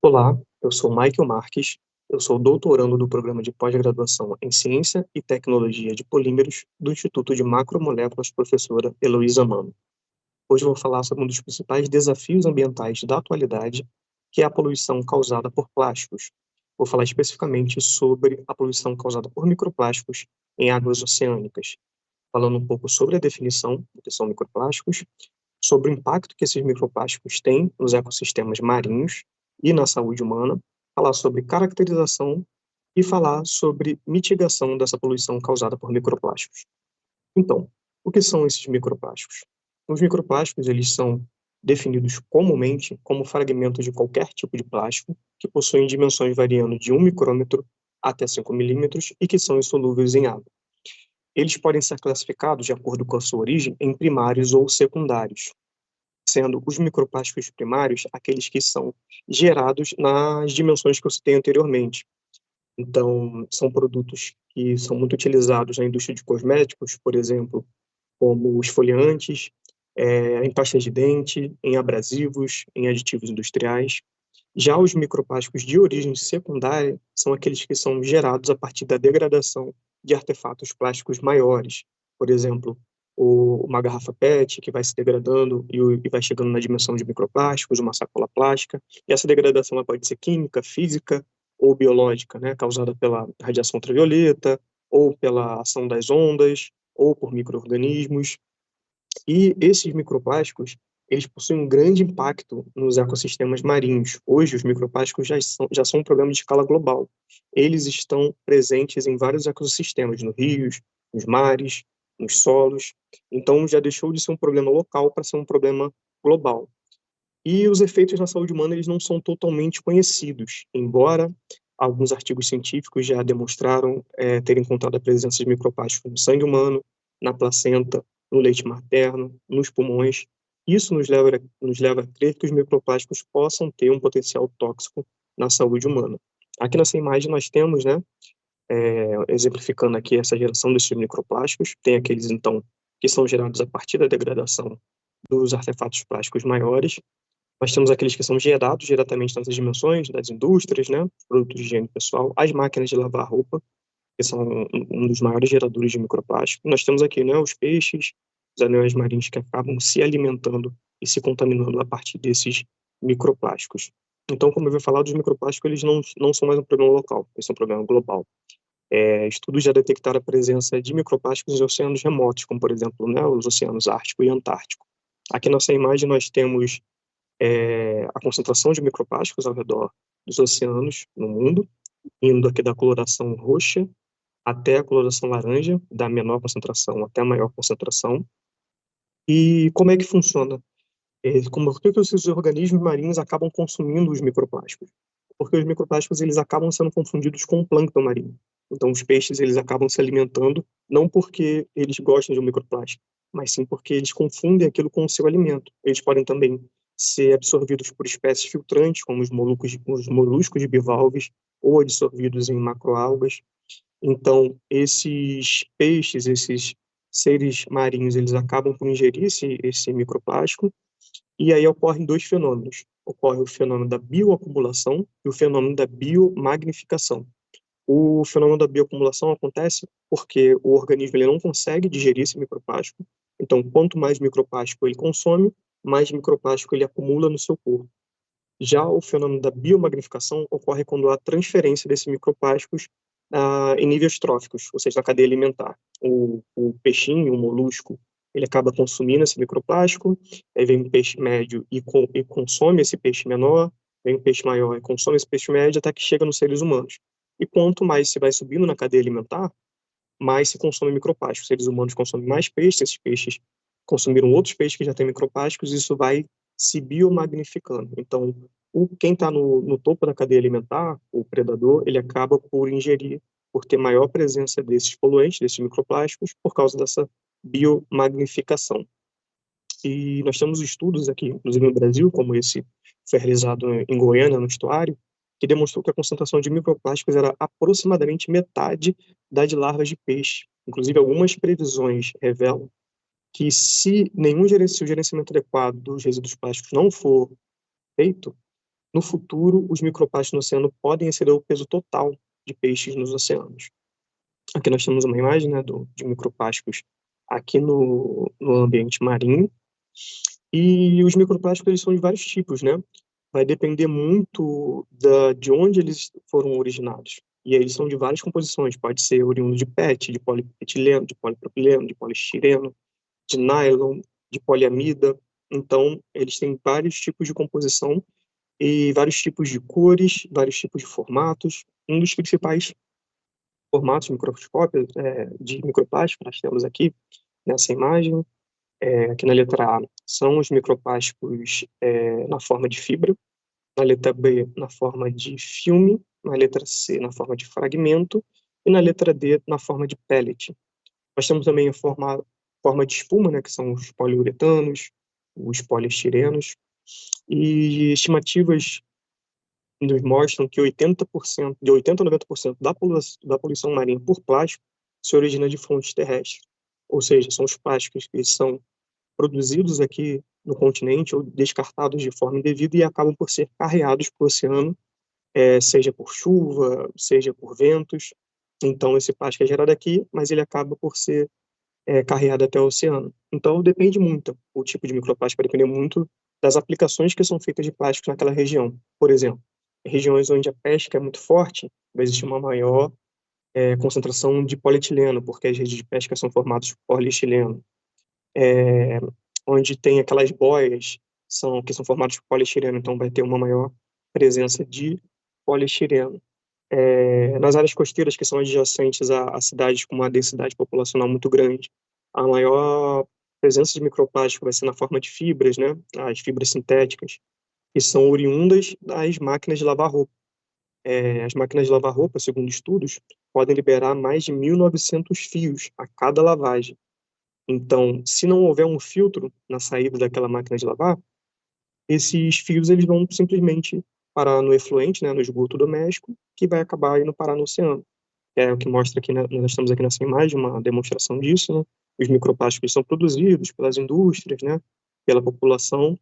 Olá, eu sou Michael Marques, eu sou doutorando do programa de pós-graduação em Ciência e Tecnologia de Polímeros do Instituto de Macromoléculas Professora Heloísa Mano. Hoje eu vou falar sobre um dos principais desafios ambientais da atualidade, que é a poluição causada por plásticos. Vou falar especificamente sobre a poluição causada por microplásticos em águas oceânicas, falando um pouco sobre a definição do que são microplásticos, sobre o impacto que esses microplásticos têm nos ecossistemas marinhos e na saúde humana, falar sobre caracterização e falar sobre mitigação dessa poluição causada por microplásticos. Então, o que são esses microplásticos? Os microplásticos, eles são definidos comumente como fragmentos de qualquer tipo de plástico que possuem dimensões variando de 1 micrômetro até 5 milímetros e que são insolúveis em água. Eles podem ser classificados, de acordo com a sua origem, em primários ou secundários, sendo os microplásticos primários aqueles que são gerados nas dimensões que eu citei anteriormente. Então, são produtos que são muito utilizados na indústria de cosméticos, por exemplo, como esfoliantes, em pastas de dente, em abrasivos, em aditivos industriais. Já os microplásticos de origem secundária são aqueles que são gerados a partir da degradação de artefatos plásticos maiores. Por exemplo, uma garrafa PET que vai se degradando e vai chegando na dimensão de microplásticos, uma sacola plástica. E essa degradação ela pode ser química, física ou biológica, né, causada pela radiação ultravioleta, ou pela ação das ondas, ou por micro-organismos. E esses microplásticos, eles possuem um grande impacto nos ecossistemas marinhos. Hoje, os microplásticos já são um problema de escala global. Eles estão presentes em vários ecossistemas, nos rios, nos mares, nos solos. Então, já deixou de ser um problema local para ser um problema global. E os efeitos na saúde humana, eles não são totalmente conhecidos, embora alguns artigos científicos já demonstraram ter encontrado a presença de microplásticos no sangue humano, na placenta, no leite materno, nos pulmões. Isso nos leva a crer que os microplásticos possam ter um potencial tóxico na saúde humana. Aqui nessa imagem nós temos, né, exemplificando aqui essa geração desses microplásticos, tem aqueles, então, que são gerados a partir da degradação dos artefatos plásticos maiores. Nós temos aqueles que são gerados diretamente nessas dimensões, das indústrias, né, produtos de higiene pessoal, as máquinas de lavar roupa, que são um dos maiores geradores de microplástico. Nós temos aqui, né, os peixes, os animais marinhos que acabam se alimentando e se contaminando a partir desses microplásticos. Então, como eu vou falar, dos microplásticos, eles não são mais um problema local, eles são um problema global. Estudos já detectaram a presença de microplásticos em oceanos remotos, como, por exemplo, né, os oceanos Ártico e Antártico. Aqui nessa imagem nós temos a concentração de microplásticos ao redor dos oceanos no mundo, indo aqui da coloração roxa até a coloração laranja, da menor concentração até a maior concentração. E como é que funciona? Por que esses organismos marinhos acabam consumindo os microplásticos? Porque os microplásticos eles acabam sendo confundidos com o plâncton marinho. Então, os peixes eles acabam se alimentando não porque eles gostam de um microplástico, mas sim porque eles confundem aquilo com o seu alimento. Eles podem também ser absorvidos por espécies filtrantes, como os moluscos de bivalves, ou absorvidos em macroalgas. Então, esses peixes, esses seres marinhos, eles acabam por ingerir esse microplástico, e aí ocorrem dois fenômenos. Ocorre o fenômeno da bioacumulação e o fenômeno da biomagnificação. O fenômeno da bioacumulação acontece porque o organismo ele não consegue digerir esse microplástico. Então, quanto mais microplástico ele consome, mais microplástico ele acumula no seu corpo. Já o fenômeno da biomagnificação ocorre quando há transferência desses microplásticos em níveis tróficos, ou seja, na cadeia alimentar. O peixinho, o molusco, ele acaba consumindo esse microplástico, aí vem um peixe médio e consome esse peixe menor, vem um peixe maior e consome esse peixe médio, até que chega nos seres humanos. E quanto mais se vai subindo na cadeia alimentar, mais se consome microplástico. Os seres humanos consomem mais peixes, esses peixes consumiram outros peixes que já têm microplásticos, e isso vai se biomagnificando. Então, quem está no topo da cadeia alimentar, o predador, ele acaba por ingerir, por ter maior presença desses poluentes, desses microplásticos, por causa dessa biomagnificação. E nós temos estudos aqui, inclusive no Brasil, como esse foi realizado em Goiânia, no estuário, que demonstrou que a concentração de microplásticos era aproximadamente metade da de larvas de peixe. Inclusive, algumas previsões revelam que se o gerenciamento adequado dos resíduos plásticos não for feito, No futuro, os microplásticos no oceano podem exceder o peso total de peixes nos oceanos. Aqui nós temos uma imagem, né, de microplásticos aqui no ambiente marinho. E os microplásticos, eles são de vários tipos, né? Vai depender muito de onde eles foram originados. E aí eles são de várias composições. Pode ser oriundo de PET, de polietileno, de polipropileno, de poliestireno, de nylon, de poliamida. Então, eles têm vários tipos de composição e vários tipos de cores, vários tipos de formatos. Um dos principais formatos de microscópio de microplástico nós temos aqui nessa imagem, aqui na letra A, são os microplásticos na forma de fibra, na letra B, na forma de filme, na letra C, na forma de fragmento, e na letra D, na forma de pellet. Nós temos também a forma de espuma, né, que são os poliuretanos, os poliestirenos, e estimativas nos mostram que 80%, de 80% a 90% da poluição marinha por plástico se origina de fontes terrestres. Ou seja, são os plásticos que são produzidos aqui no continente ou descartados de forma indevida e acabam por ser carreados para o oceano, seja por chuva, seja por ventos. Então, esse plástico é gerado aqui, mas ele acaba por ser carreado até o oceano. Então, depende muito, o tipo de microplástico vai depender muito das aplicações que são feitas de plástico naquela região. Por exemplo, em regiões onde a pesca é muito forte, vai existir uma maior concentração de polietileno, porque as redes de pesca são formadas por poliestileno. Onde tem aquelas boias que são formadas por poliestireno, então vai ter uma maior presença de poliestireno. Nas áreas costeiras que são adjacentes a cidades com uma densidade populacional muito grande, a maior presença de microplástico vai ser na forma de fibras, né? As fibras sintéticas, que são oriundas das máquinas de lavar roupa. As máquinas de lavar roupa, segundo estudos, podem liberar mais de 1.900 fios a cada lavagem. Então, se não houver um filtro na saída daquela máquina de lavar, esses fios eles vão simplesmente parar no efluente, né, no esgoto doméstico, que vai acabar indo parar no oceano. É o que mostra aqui, nós estamos aqui nessa imagem, uma demonstração disso, né? Os microplásticos são produzidos pelas indústrias, né, pela população,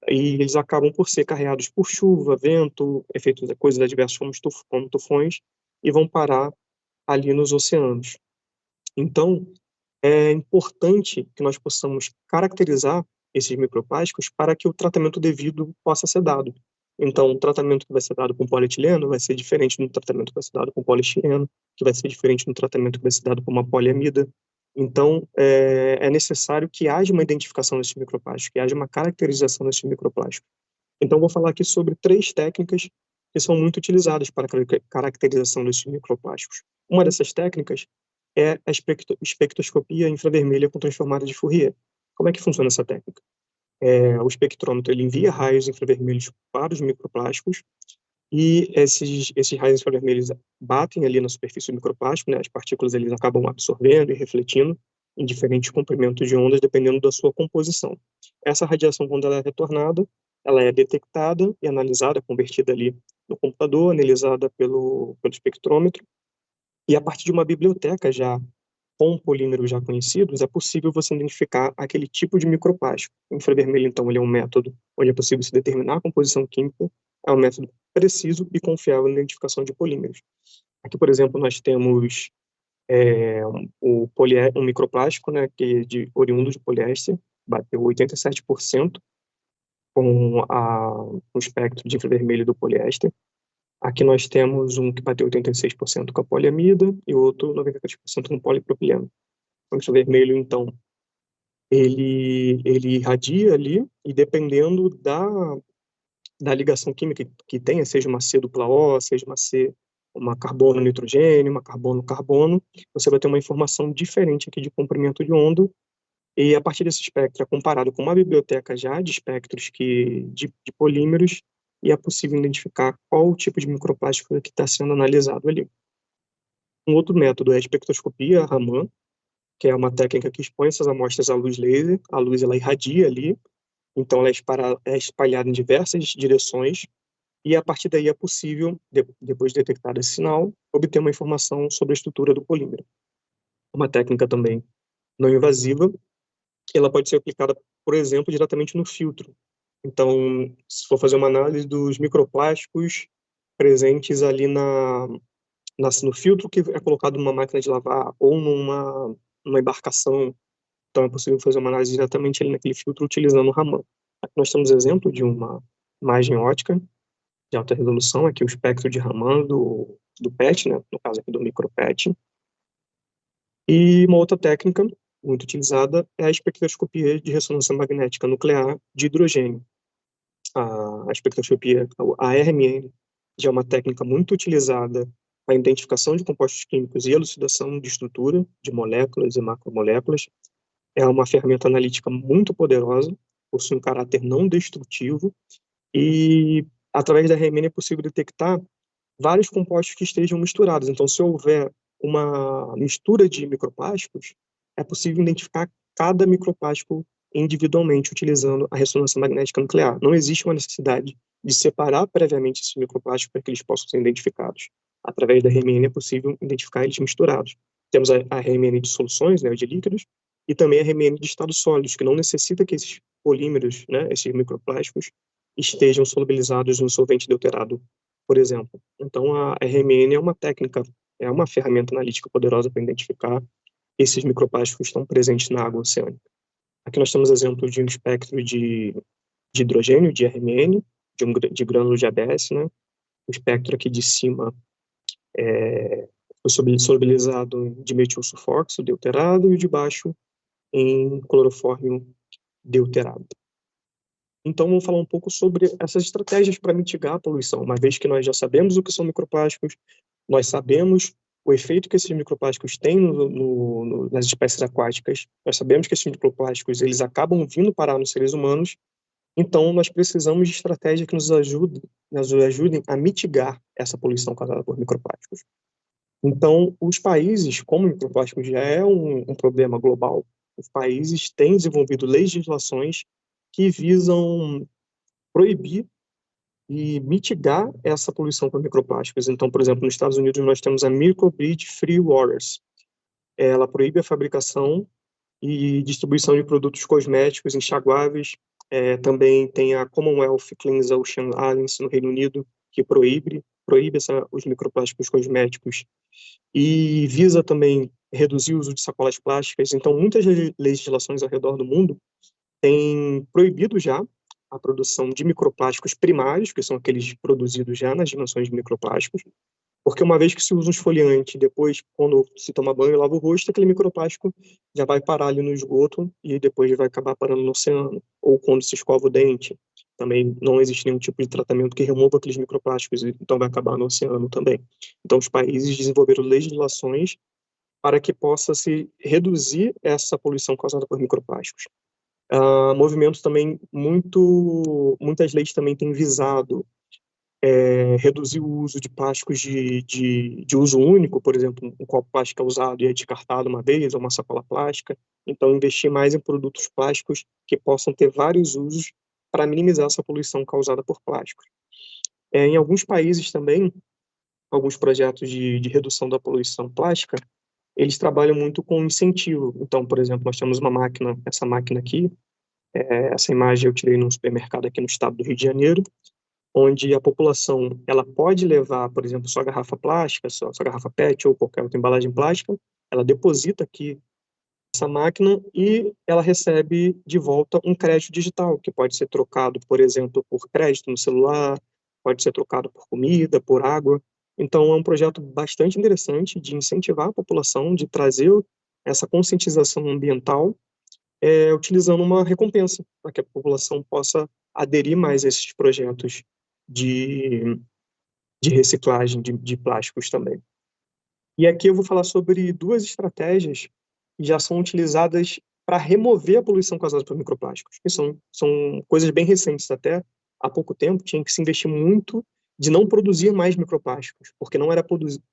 e eles acabam por ser carreados por chuva, vento, efeitos, coisas adversas como tufões, e vão parar ali nos oceanos. Então, é importante que nós possamos caracterizar esses microplásticos para que o tratamento devido possa ser dado. Então, o tratamento que vai ser dado com polietileno vai ser diferente do tratamento que vai ser dado com poliestireno, que vai ser diferente do tratamento que vai ser dado com uma poliamida. Então, é necessário que haja uma identificação desses microplásticos, que haja uma caracterização desses microplásticos. Então, vou falar aqui sobre 3 técnicas que são muito utilizadas para a caracterização desses microplásticos. Uma dessas técnicas é a espectroscopia infravermelha com transformada de Fourier. Como é que funciona essa técnica? O espectrômetro ele envia raios infravermelhos para os microplásticos e esses raios infravermelhos batem ali na superfície do microplástico, né? As partículas eles acabam absorvendo e refletindo em diferentes comprimentos de ondas, dependendo da sua composição. Essa radiação, quando ela é retornada, ela é detectada e analisada, convertida ali no computador, analisada pelo espectrômetro, e a partir de uma biblioteca já com polímeros já conhecidos, é possível você identificar aquele tipo de microplástico. O infravermelho, então, ele é um método onde é possível se determinar a composição química, é um método preciso e confiável na identificação de polímeros. Aqui, por exemplo, nós temos um microplástico, né, que de oriundo de poliéster, bateu 87% com o espectro de infravermelho do poliéster. Aqui nós temos um que bateu 86% com a poliamida e outro 93% com polipropileno. O infravermelho, então, ele irradia ali e dependendo da ligação química que tenha, seja uma C dupla O, seja uma C, uma carbono-nitrogênio, uma carbono-carbono, você vai ter uma informação diferente aqui de comprimento de onda e a partir desse espectro é comparado com uma biblioteca já de espectros de polímeros e é possível identificar qual o tipo de microplástico que está sendo analisado ali. Um outro método é a espectroscopia Raman, que é uma técnica que expõe essas amostras à luz laser. A luz ela irradia ali, então ela é espalhada em diversas direções e a partir daí é possível, depois de detectar esse sinal, obter uma informação sobre a estrutura do polímero. Uma técnica também não invasiva, ela pode ser aplicada, por exemplo, diretamente no filtro. Então, se for fazer uma análise dos microplásticos presentes ali no filtro que é colocado numa máquina de lavar ou numa embarcação, então é possível fazer uma análise diretamente ali naquele filtro utilizando o Raman. Aqui nós temos exemplo de uma imagem ótica de alta resolução, aqui o espectro de Raman do PET, né, no caso aqui do micropet. E uma outra técnica muito utilizada é a espectroscopia de ressonância magnética nuclear de hidrogênio. A espectroscopia, a RMN, já é uma técnica muito utilizada para a identificação de compostos químicos e elucidação de estrutura de moléculas e macromoléculas. É uma ferramenta analítica muito poderosa, possui um caráter não destrutivo e, através da RMN, é possível detectar vários compostos que estejam misturados. Então, se houver uma mistura de microplásticos, é possível identificar cada microplástico individualmente utilizando a ressonância magnética nuclear. Não existe uma necessidade de separar previamente esses microplásticos para que eles possam ser identificados. Através da RMN é possível identificar eles misturados. Temos a RMN de soluções, né, de líquidos, e também a RMN de estados sólidos, que não necessita que esses polímeros, né, esses microplásticos, estejam solubilizados no solvente deuterado, por exemplo. Então, a RMN é uma técnica, é uma ferramenta analítica poderosa para identificar esses microplásticos que estão presentes na água oceânica. Aqui nós temos exemplo de um espectro de hidrogênio, de RMN, de grânulo de ABS, né? O espectro aqui de cima foi solubilizado em dimetilsulfóxido deuterado e o de baixo em clorofórmio deuterado. Então, vamos falar um pouco sobre essas estratégias para mitigar a poluição, uma vez que nós já sabemos o que são microplásticos, nós sabemos o efeito que esses microplásticos têm nas espécies aquáticas, nós sabemos que esses microplásticos eles acabam vindo parar nos seres humanos, então nós precisamos de estratégias que nos ajudem a mitigar essa poluição causada por microplásticos. Então, os países, como o microplástico já é um problema global, os países têm desenvolvido legislações que visam proibir e mitigar essa poluição por microplásticos. Então, por exemplo, nos Estados Unidos nós temos a Microbridge Free Waters. Ela proíbe a fabricação e distribuição de produtos cosméticos enxaguáveis. Também tem a Commonwealth Clean Ocean Alliance no Reino Unido, que proíbe os microplásticos cosméticos e visa também reduzir o uso de sacolas plásticas. Então, muitas legislações ao redor do mundo têm proibido já a produção de microplásticos primários, que são aqueles produzidos já nas dimensões de microplásticos, porque uma vez que se usa um esfoliante, depois, quando se toma banho e lava o rosto, aquele microplástico já vai parar ali no esgoto e depois vai acabar parando no oceano, ou quando se escova o dente. Também não existe nenhum tipo de tratamento que remova aqueles microplásticos, então vai acabar no oceano também. Então, os países desenvolveram legislações para que possa se reduzir essa poluição causada por microplásticos. Movimentos também, muitas leis também têm visado reduzir o uso de plásticos de uso único, por exemplo, um copo plástico é usado e é descartado uma vez, ou uma sacola plástica. Então, investir mais em produtos plásticos que possam ter vários usos para minimizar essa poluição causada por plásticos. Em alguns países também, alguns projetos de redução da poluição plástica, eles trabalham muito com incentivo. Então, por exemplo, nós temos uma máquina, essa máquina aqui, essa imagem eu tirei num supermercado aqui no estado do Rio de Janeiro, onde a população ela pode levar, por exemplo, sua garrafa plástica, sua garrafa PET ou qualquer outra embalagem plástica, ela deposita aqui essa máquina e ela recebe de volta um crédito digital, que pode ser trocado, por exemplo, por crédito no celular, pode ser trocado por comida, por água. Então, é um projeto bastante interessante de incentivar a população, de trazer essa conscientização ambiental, utilizando uma recompensa, para que a população possa aderir mais a esses projetos de, de reciclagem de plásticos também. E aqui eu vou falar sobre duas estratégias que já são utilizadas para remover a poluição causada por microplásticos, que são coisas bem recentes. Até há pouco tempo tinha que se investir muito de não produzir mais microplásticos, porque não era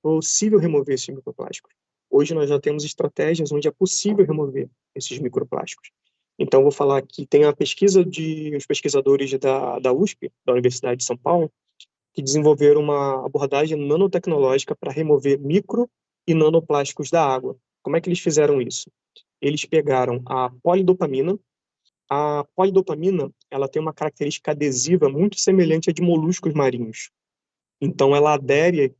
possível remover esses microplásticos. Hoje nós já temos estratégias onde é possível remover esses microplásticos. Então, eu vou falar que tem a pesquisa de os pesquisadores da USP, da Universidade de São Paulo, que desenvolveram uma abordagem nanotecnológica para remover micro e nanoplásticos da água. Como é que eles fizeram isso? Eles pegaram a polidopamina. A polidopamina, ela tem uma característica adesiva muito semelhante à de moluscos marinhos. Então, ela adere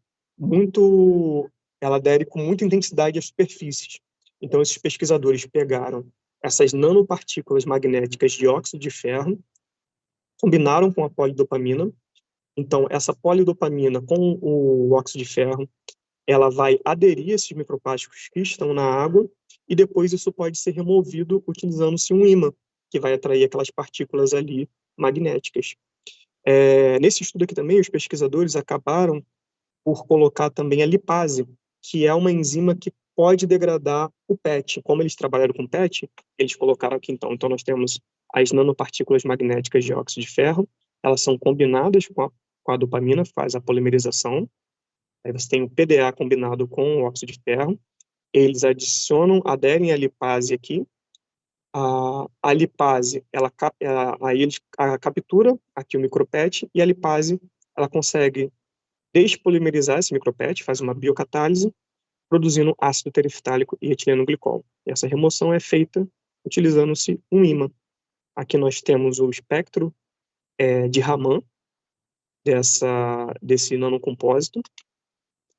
com muita intensidade às superfícies. Então, esses pesquisadores pegaram essas nanopartículas magnéticas de óxido de ferro, combinaram com a polidopamina. Então, essa polidopamina com o óxido de ferro, ela vai aderir a esses microplásticos que estão na água, e depois isso pode ser removido utilizando-se um ímã, que vai atrair aquelas partículas ali magnéticas. Nesse estudo aqui também, os pesquisadores acabaram por colocar também a lipase, que é uma enzima que pode degradar o PET. Como eles trabalharam com PET, eles colocaram aqui então. Então, nós temos as nanopartículas magnéticas de óxido de ferro, elas são combinadas com a dopamina, faz a polimerização. Aí você tem o PDA combinado com o óxido de ferro. Eles aderem a lipase aqui. A lipase, aí eles captura aqui o micropet, e a lipase, ela consegue despolimerizar esse micropet, faz uma biocatálise, produzindo ácido tereftálico e etileno glicol. E essa remoção é feita utilizando-se um ímã. Aqui nós temos o espectro de Raman desse nanocompósito.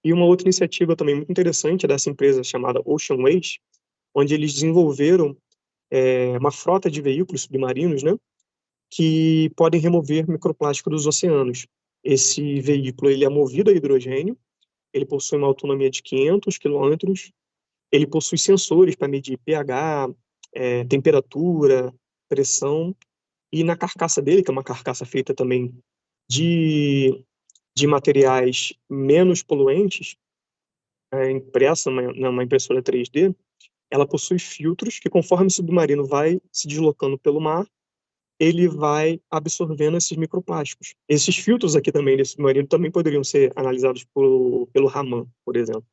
E uma outra iniciativa também muito interessante dessa empresa chamada Ocean Ways, onde eles desenvolveram uma frota de veículos submarinos, né, que podem remover microplástico dos oceanos. Esse veículo ele é movido a hidrogênio, ele possui uma autonomia de 500 quilômetros, ele possui sensores para medir pH, temperatura, pressão, e na carcaça dele, que é uma carcaça feita também de materiais menos poluentes, impressa numa impressora 3D, ela possui filtros que, conforme o submarino vai se deslocando pelo mar, ele vai absorvendo esses microplásticos. Esses filtros aqui também desse submarino também poderiam ser analisados pelo Raman, por exemplo.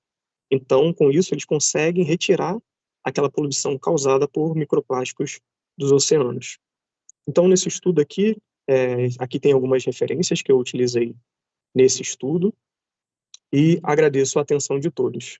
Então, com isso, eles conseguem retirar aquela poluição causada por microplásticos dos oceanos. Então, nesse estudo aqui, aqui tem algumas referências que eu utilizei nesse estudo, e agradeço a atenção de todos.